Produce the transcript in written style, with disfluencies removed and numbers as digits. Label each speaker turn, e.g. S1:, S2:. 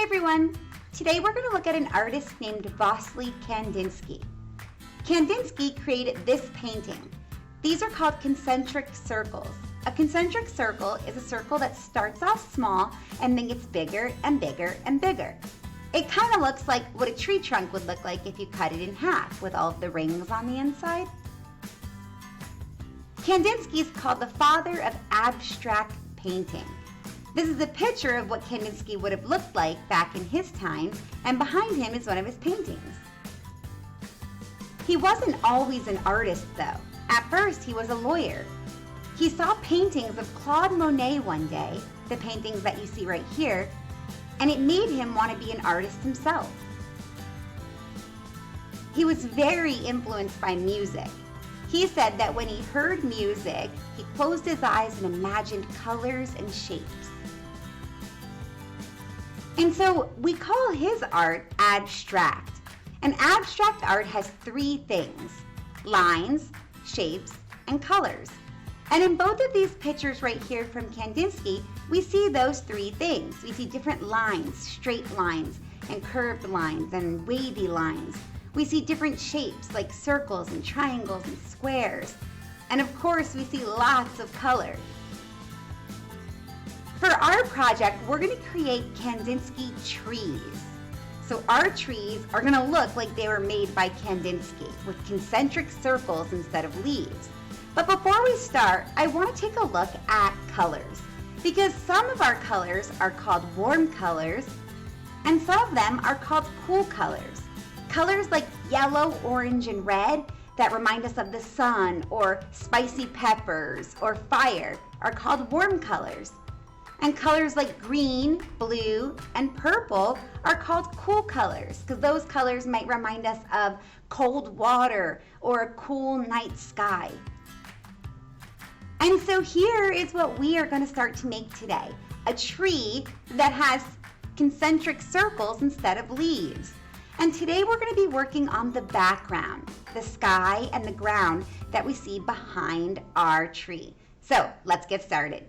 S1: everyone! Today we're going to look at an artist named Wassily Kandinsky. Kandinsky created this painting. These are called concentric circles. A concentric circle is a circle that starts off small and then gets bigger and bigger and bigger. It kind of looks like what a tree trunk would look like if you cut it in half with all of the rings on the inside. Kandinsky is called the father of abstract painting. This is a picture of what Kandinsky would have looked like back in his time, and behind him is one of his paintings. He wasn't always an artist though. At first he was a lawyer. He saw paintings of Claude Monet one day, the paintings that you see right here, and it made him want to be an artist himself. He was very influenced by music. He said that when he heard music, he closed his eyes and imagined colors and shapes. And so we call his art abstract. And abstract art has three things: lines, shapes, and colors. And in both of these pictures right here from Kandinsky, we see those three things. We see different lines, straight lines, and curved lines, and wavy lines. We see different shapes like circles and triangles and squares. And of course, we see lots of color. For our project, we're going to create Kandinsky trees. So our trees are going to look like they were made by Kandinsky with concentric circles instead of leaves. But before we start, I want to take a look at colors, because some of our colors are called warm colors and some of them are called cool colors. Colors like yellow, orange, and red that remind us of the sun or spicy peppers or fire are called warm colors. And colors like green, blue, and purple are called cool colors, because those colors might remind us of cold water or a cool night sky. And so here is what we are going to start to make today: a tree that has concentric circles instead of leaves. And today we're going to be working on the background, the sky and the ground that we see behind our tree. So let's get started.